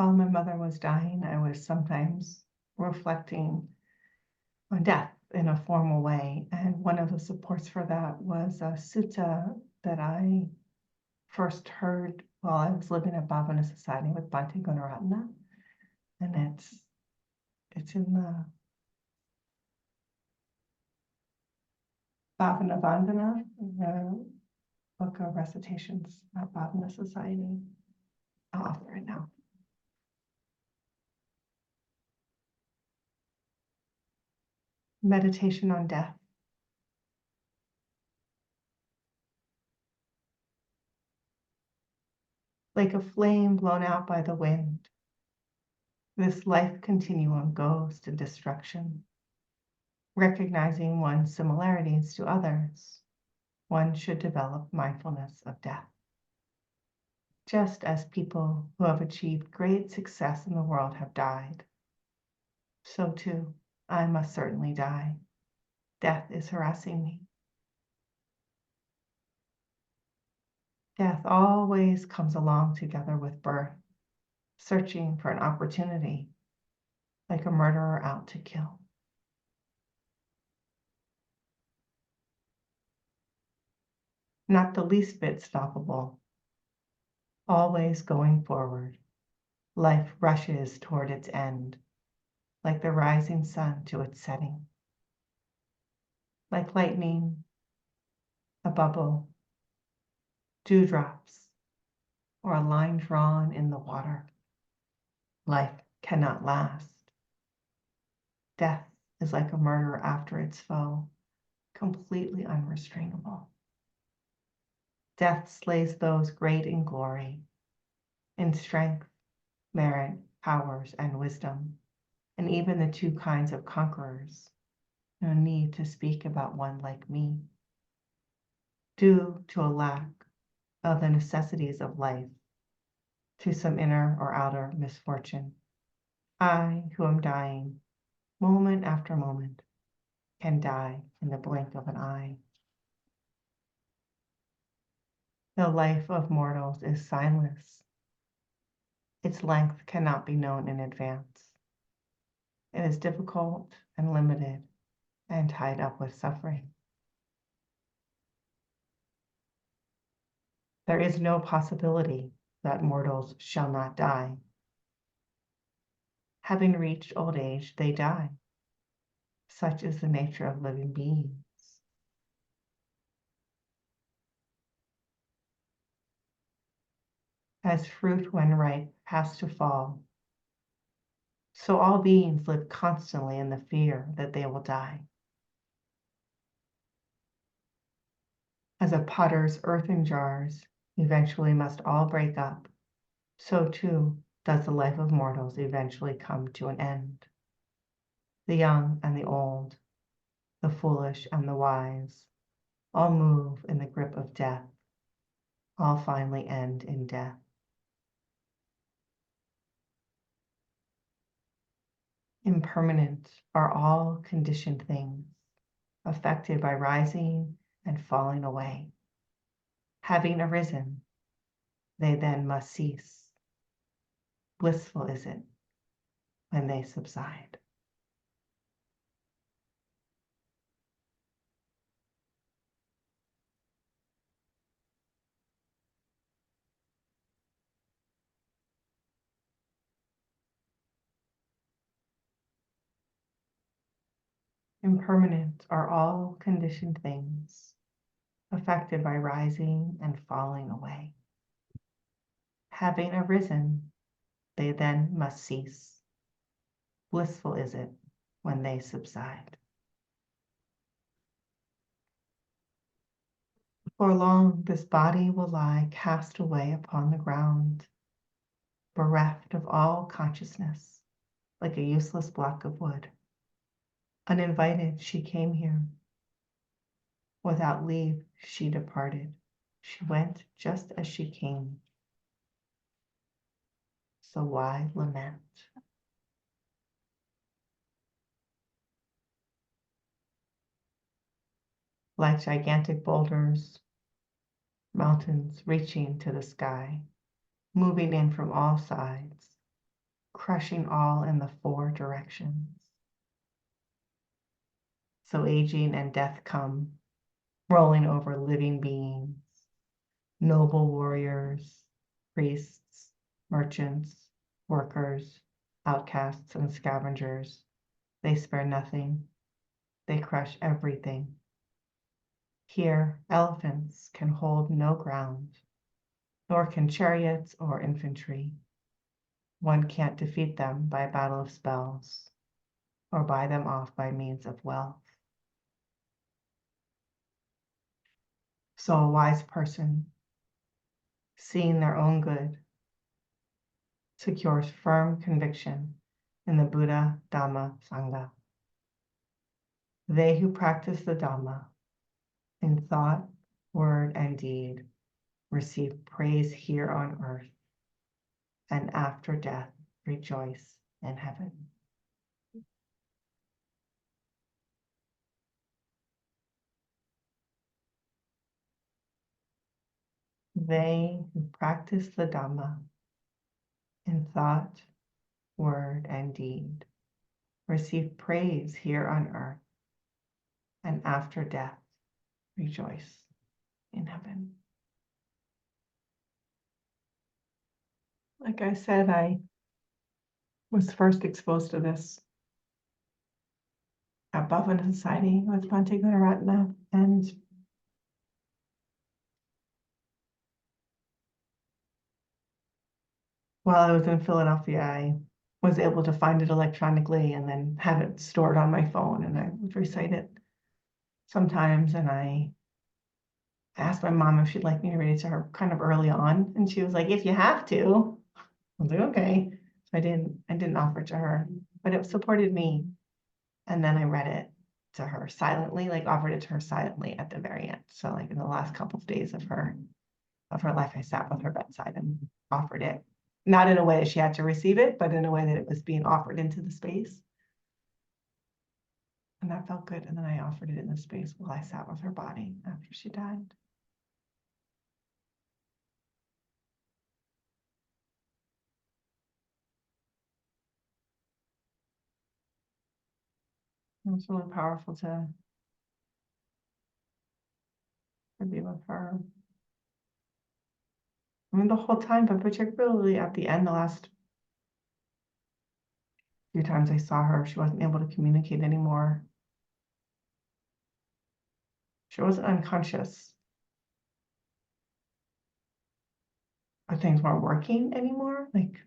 While my mother was dying, I was sometimes reflecting on death in a formal way. And one of the supports for that was a sutta that I first heard while I was living at Bhavana Society with Bhante Gunaratana. And it's in the Bhavana Vandana, the book of recitations at Bhavana Society. I'll offer it now. Meditation on death. Like a flame blown out by the wind, this life continuum goes to destruction. Recognizing one's similarities to others, one should develop mindfulness of death. Just as people who have achieved great success in the world have died, so too I must certainly die. Death is harassing me. Death always comes along together with birth, searching for an opportunity, like a murderer out to kill. Not the least bit stoppable, always going forward. Life rushes toward its end, like the rising sun to its setting. Like lightning, a bubble, dewdrops, or a line drawn in the water. Life cannot last. Death is like a murder after its foe, completely unrestrainable. Death slays those great in glory, in strength, merit, powers, and wisdom, and even the two kinds of conquerors. No need to speak about one like me. Due to a lack of the necessities of life, to some inner or outer misfortune, I, who am dying, moment after moment, can die in the blink of an eye. The life of mortals is signless. Its length cannot be known in advance. It is difficult and limited and tied up with suffering. There is no possibility that mortals shall not die. Having reached old age, they die. Such is the nature of living beings. As fruit when ripe has to fall, so all beings live constantly in the fear that they will die. As a potter's earthen jars eventually must all break up, so too does the life of mortals eventually come to an end. The young and the old, the foolish and the wise, all move in the grip of death, all finally end in death. Impermanent are all conditioned things, affected by rising and falling away. Having arisen, they then must cease. Blissful is it when they subside. Impermanent are all conditioned things, affected by rising and falling away. Having arisen, they then must cease. Blissful is it when they subside. For long this body will lie cast away upon the ground, bereft of all consciousness, like a useless block of wood. Uninvited she came here. Without leave she departed. She went just as she came. So why lament? Like gigantic boulders, mountains reaching to the sky, moving in from all sides, crushing all in the four directions. So aging and death come, rolling over living beings, noble warriors, priests, merchants, workers, outcasts, and scavengers. They spare nothing. They crush everything. Here, elephants can hold no ground, nor can chariots or infantry. One can't defeat them by a battle of spells, or buy them off by means of wealth. So a wise person, seeing their own good, secures firm conviction in the Buddha, Dhamma, Sangha. They who practice the Dhamma in thought, word, and deed receive praise here on earth, and after death rejoice in heaven. They who practice the Dhamma in thought, word, and deed receive praise here on earth, and after death rejoice in heaven. Like I said, I was first exposed to this at Bhavana Society with Bhante Gunaratna, and while I was in Philadelphia, I was able to find it electronically and then have it stored on my phone, and I would recite it sometimes. And I asked my mom if she'd like me to read it to her kind of early on, and she was like, "If you have to." I was like, "Okay." So I didn't offer it to her, but it supported me. And then I read it to her silently, like offered it to her silently at the very end. So like in the last couple of days of her life, I sat with her bedside and offered it. Not in a way that she had to receive it, but in a way that it was being offered into the space. And that felt good. And then I offered it in the space while I sat with her body after she died. It was really powerful to be with her. I mean, the whole time, but particularly at the end, the last few times I saw her, she wasn't able to communicate anymore. She wasn't unconscious, but things weren't working anymore. Like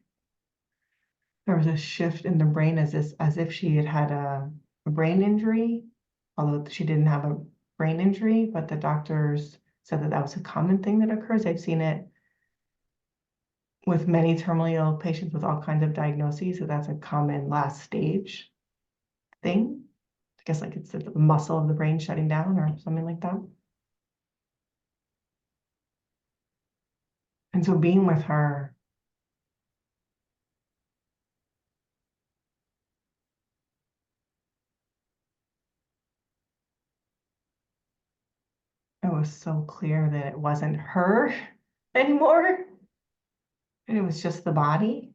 there was a shift in the brain as if she had had a brain injury, although she didn't have a brain injury, but the doctors said that was a common thing that occurs. I've seen it with many terminally ill patients with all kinds of diagnoses, so that's a common last stage thing. I guess like it's the muscle of the brain shutting down or something like that. And so being with her, it was so clear that it wasn't her anymore. And it was just the body,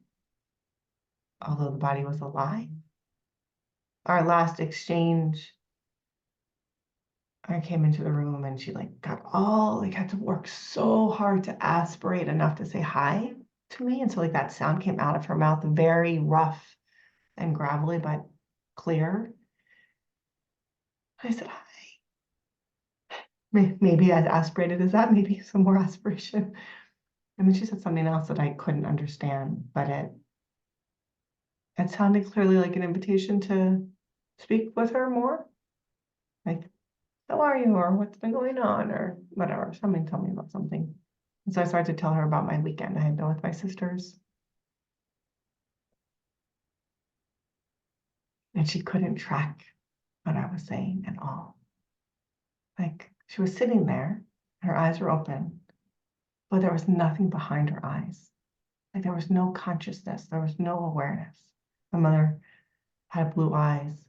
although the body was alive. Our last exchange, I came into the room and she like had to work so hard to aspirate enough to say hi to me. And so like that sound came out of her mouth, very rough and gravelly, but clear. I said, hi. Maybe as aspirated as that, maybe some more aspiration. And then she said something else that I couldn't understand, but it sounded clearly like an invitation to speak with her more. Like, how are you? Or what's been going on? Or whatever. Somebody tell me about something. And so I started to tell her about my weekend I had been with my sisters. And she couldn't track what I was saying at all. Like she was sitting there, her eyes were open, but there was nothing behind her eyes. Like there was no consciousness, there was no awareness. My mother had blue eyes,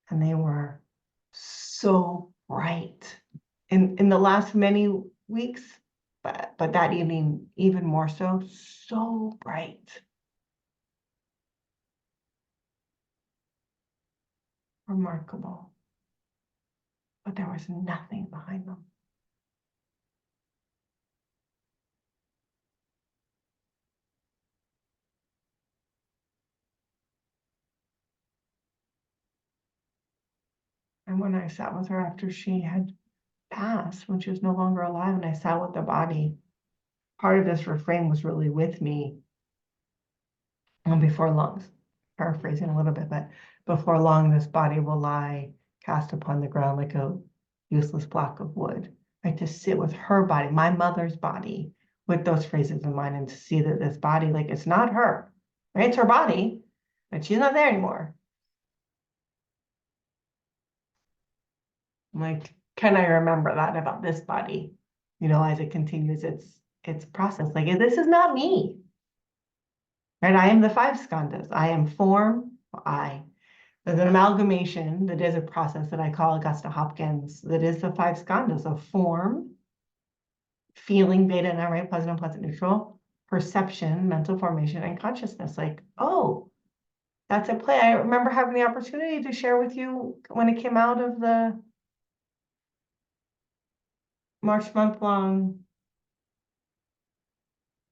and they were so bright. In the last many weeks, but that evening even more so bright. remarkable. But there was nothing behind them. And when I sat with her after she had passed, when she was no longer alive, and I sat with the body, part of this refrain was really with me. And before long, paraphrasing a little bit, but before long, this body will lie cast upon the ground like a useless block of wood. Right? To sit with her body, my mother's body, with those phrases in mind, and to see that this body, like, it's not her, right? It's her body, but she's not there anymore. I'm like, can I remember that about this body? As it continues its process. Like, this is not me. Right? I am the 5 skandhas. I am form, There's an amalgamation that is a process that I call Augusta Hopkins, that is the 5 skandhas of form, feeling, beta and right, pleasant, unpleasant, neutral, perception, mental formation, and consciousness. Like, oh, that's at play. I remember having the opportunity to share with you when it came out of the March month-long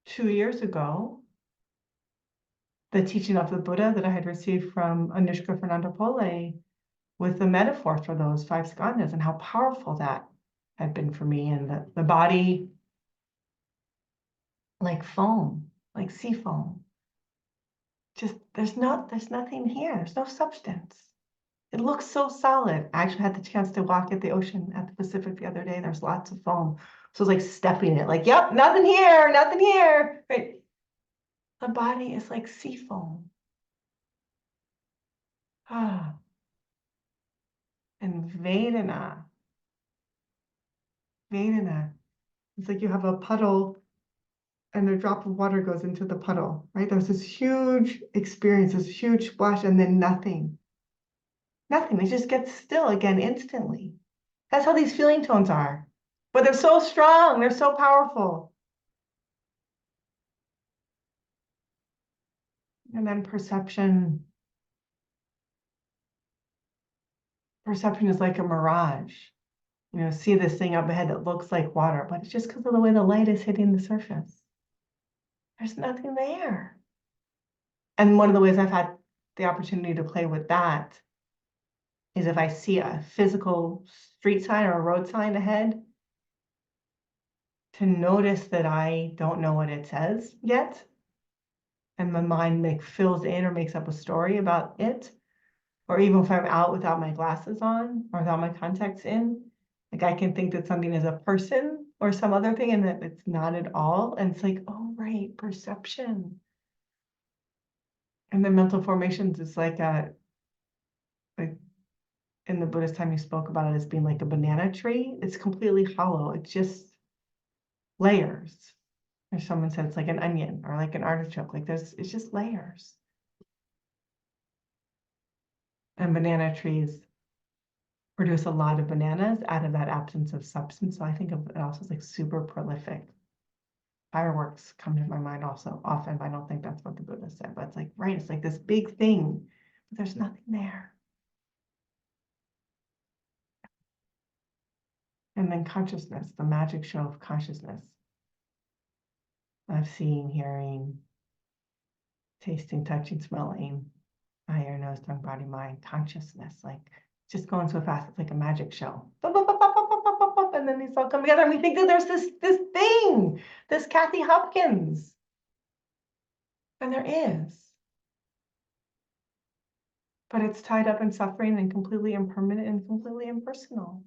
2 years ago, the teaching of the Buddha that I had received from Anushka Fernandopoulos with the metaphor for those 5 skandhas and how powerful that had been for me, and the body like foam, like sea foam. Just there's nothing here. There's no substance. It looks so solid. I actually had the chance to walk at the ocean at the Pacific the other day, and there's lots of foam. So it's like stepping it, like, yep, nothing here, nothing here. Right? The body is like sea foam. Ah. And Vedana. It's like you have a puddle and a drop of water goes into the puddle, right? There's this huge experience, this huge splash, and then nothing. Nothing. It just gets still again instantly. That's how these feeling tones are. But they're so strong, they're so powerful. And then perception. Perception is like a mirage. See this thing up ahead that looks like water, but it's just because of the way the light is hitting the surface. There's nothing there. And one of the ways I've had the opportunity to play with that is if I see a physical street sign or a road sign ahead, to notice that I don't know what it says yet, and my mind fills in or makes up a story about it. Or even if I'm out without my glasses on or without my contacts in, like I can think that something is a person or some other thing, and that it's not at all. And it's like, oh, right, perception. And then mental formations is like in the Buddhist time, you spoke about it as being like a banana tree. It's completely hollow. It's just layers. Or someone said it's like an onion or like an artichoke. Like it's just layers. And banana trees produce a lot of bananas out of that absence of substance. So I think of it also as like super prolific. Fireworks come to my mind also often, but I don't think that's what the Buddha said. But it's like, right, it's like this big thing, but there's nothing there. And then consciousness, the magic show of consciousness, of seeing, hearing, tasting, touching, smelling, eye, ear, nose, tongue, body, mind, consciousness, like just going so fast. It's like a magic show. And then these all come together, and we think that there's this thing, this Kathy Hopkins. And there is. But it's tied up in suffering and completely impermanent and completely impersonal.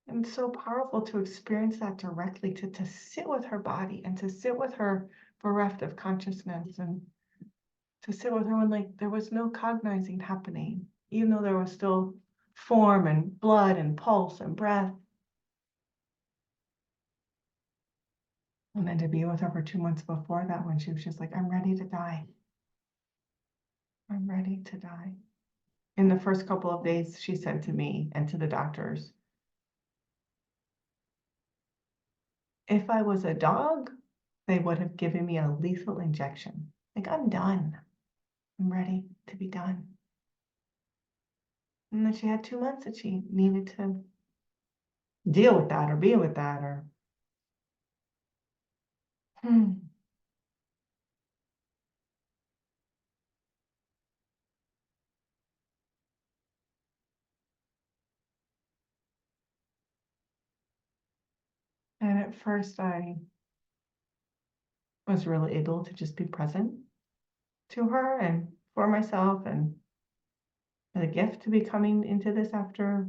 And it's so powerful to experience that directly, to sit with her body and to sit with her bereft of consciousness, and to sit with her when like there was no cognizing happening, even though there was still form and blood and pulse and breath. And then to be with her for 2 months before that, when she was just like, I'm ready to die. I'm ready to die. In the first couple of days, she said to me and to the doctors, if I was a dog, they would have given me a lethal injection. Like, I'm done. I'm ready to be done. And then she had 2 months that she needed to deal with that or be with that or And at first I was really able to just be present to her and for myself, and the gift to be coming into this after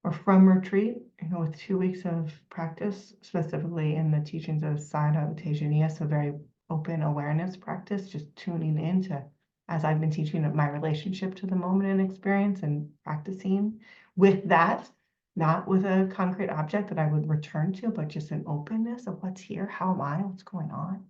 or from retreat, with 2 weeks of practice, specifically in the teachings of Sadha Tejaniya, so very open awareness practice, just tuning into, as I've been teaching, my relationship to the moment and experience and practicing with that, not with a concrete object that I would return to, but just an openness of what's here, how am I, what's going on.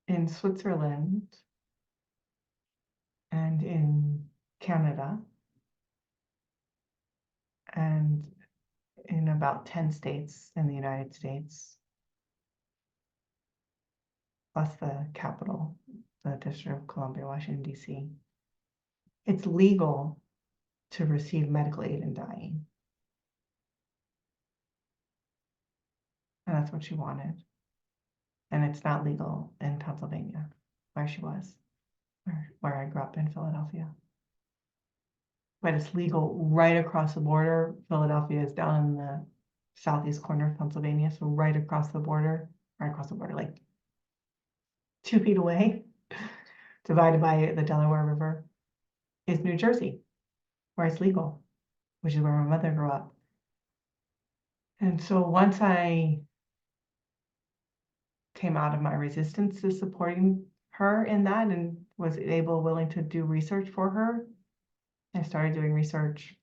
In Switzerland and in Canada and in about 10 states in the United States, plus the capital, the District of Columbia, Washington, D.C. It's legal to receive medical aid in dying. And that's what she wanted. And it's not legal in Pennsylvania, where she was, where I grew up in Philadelphia. But it's legal right across the border. Philadelphia is down in the southeast corner of Pennsylvania, so right across the border, like 2 feet away, divided by the Delaware River, is New Jersey, where it's legal, which is where my mother grew up. And so once I came out of my resistance to supporting her in that and was willing to do research for her, I started doing research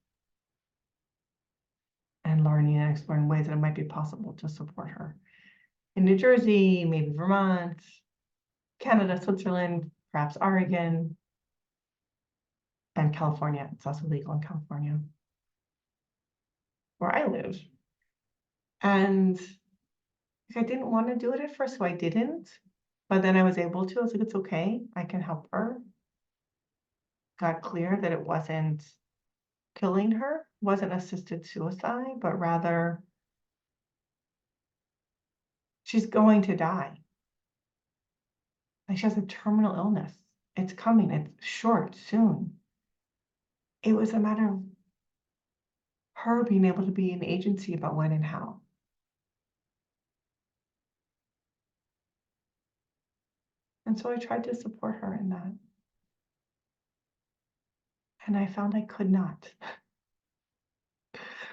and learning and exploring ways that it might be possible to support her in New Jersey, maybe Vermont, Canada, Switzerland, perhaps Oregon, and California. It's also legal in California, where I live. And I didn't want to do it at first, so I didn't. But then I was able to. I was like, it's okay. I can help her. Got clear that it wasn't killing her, wasn't assisted suicide, but rather she's going to die. Like, she has a terminal illness. It's coming. It's short, soon. It was a matter of her being able to be an agency about when and how. And so I tried to support her in that. And I found I could not.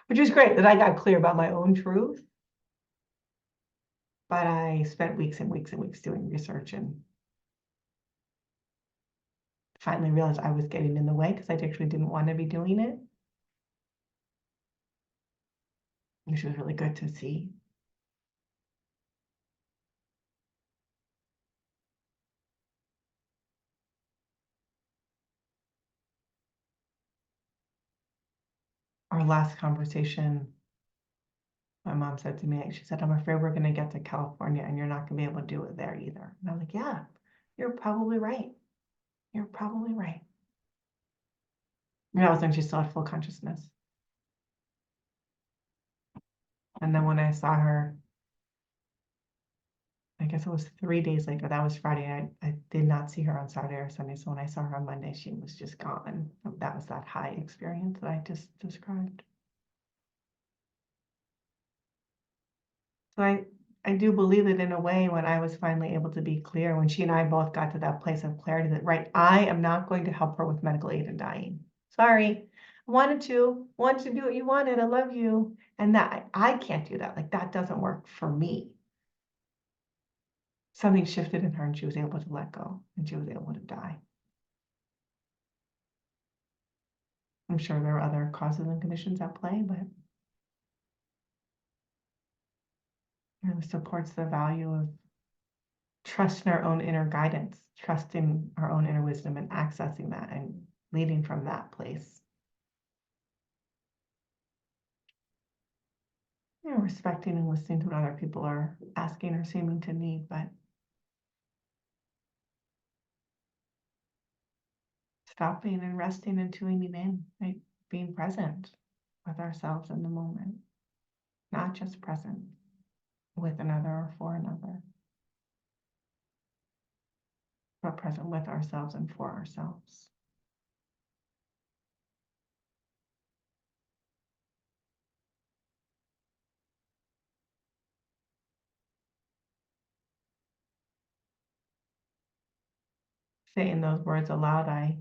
Which is great that I got clear about my own truth. But I spent weeks and weeks and weeks doing research and finally realized I was getting in the way because I actually didn't want to be doing it. Which was really good to see. Our last conversation, my mom said to me, she said, I'm afraid we're going to get to California and you're not going to be able to do it there either. And I'm like, yeah, you're probably right. You're probably right. And that was when she still had full consciousness. And then when I saw her, I guess it was 3 days later, that was Friday. I did not see her on Saturday or Sunday. So when I saw her on Monday, she was just gone. That was that high experience that I just described. So I do believe that in a way, when I was finally able to be clear, when she and I both got to that place of clarity that, right, I am not going to help her with medical aid in dying. Sorry, I wanted to do what you wanted. I love you. And that I can't do that. Like, that doesn't work for me. Something shifted in her and she was able to let go and she was able to die. I'm sure there are other causes and conditions at play, but it really supports the value of trust in our own inner guidance, trusting our own inner wisdom and accessing that and leading from that place. respecting and listening to what other people are asking or seeming to need, but stopping and resting and tuning in, right? Being present with ourselves in the moment, not just present with another or for another, but present with ourselves and for ourselves. Saying those words aloud, I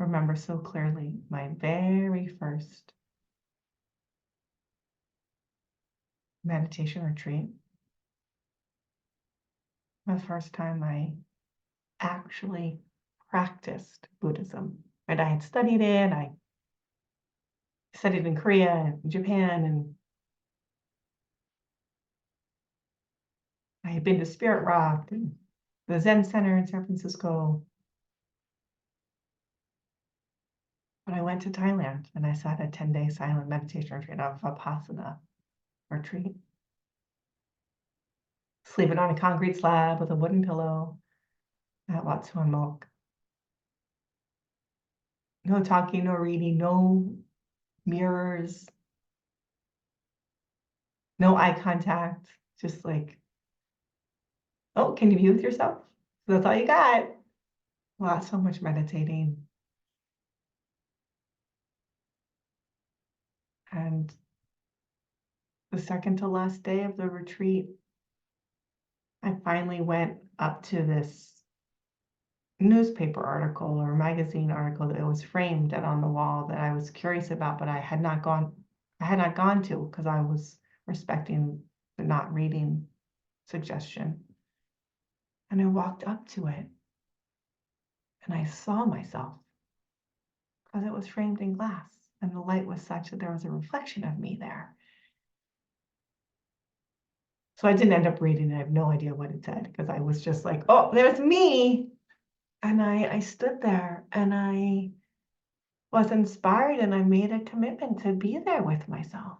remember so clearly my very first meditation retreat. The first time I actually practiced Buddhism. And I had studied it. I studied in Korea and Japan, and I had been to Spirit Rock and the Zen Center in San Francisco. But I went to Thailand and I sat a 10-day silent meditation retreat, a Vipassana retreat. Sleeping on a concrete slab with a wooden pillow at Wat Suan Mok. No talking, no reading, no mirrors, no eye contact, just like, oh, can you be with yourself? That's all you got. Wow, so much meditating. And the second to last day of the retreat, I finally went up to this newspaper article or magazine article that was framed and on the wall that I was curious about, but I had not gone to because I was respecting the not reading suggestion. And I walked up to it and I saw myself because it was framed in glass and the light was such that there was a reflection of me there. So I didn't end up reading it. I have no idea what it said because I was just like, oh, there's me. And I stood there and I was inspired and I made a commitment to be there with myself,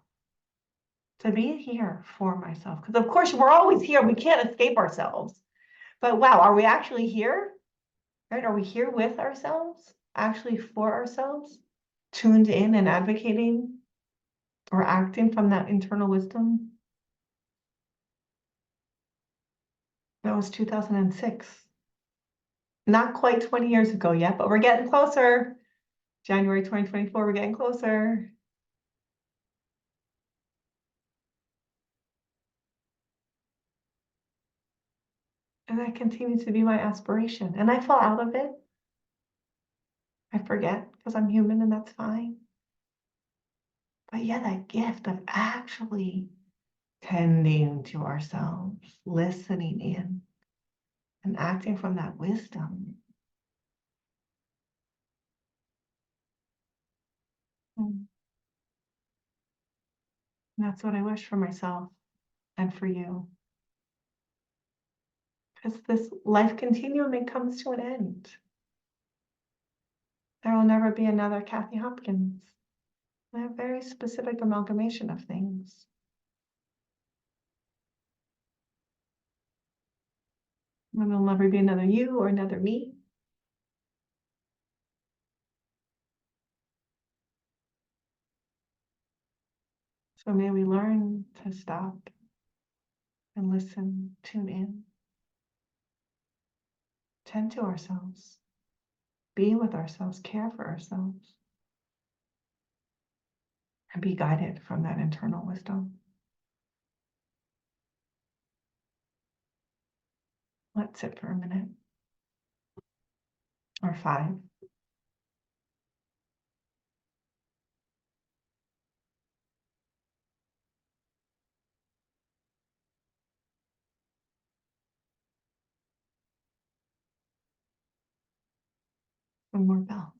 to be here for myself. Because of course we're always here. We can't escape ourselves. But wow, are we actually here? Right? Are we here with ourselves? Actually for ourselves? Tuned in and advocating or acting from that internal wisdom? That was 2006. Not quite 20 years ago yet, but we're getting closer. January 2024, we're getting closer. And that continues to be my aspiration. And I fall out of it. I forget because I'm human and that's fine. But yeah, that gift of actually tending to ourselves, listening in, and acting from that wisdom. And that's what I wish for myself and for you. Because this life continuum, it comes to an end. There will never be another Kathy Hopkins. A very specific amalgamation of things. And there'll never be another you or another me. So may we learn to stop and listen, tune in, tend to ourselves, be with ourselves, care for ourselves, and be guided from that internal wisdom. Let's sit for a minute or 5. Some more bells.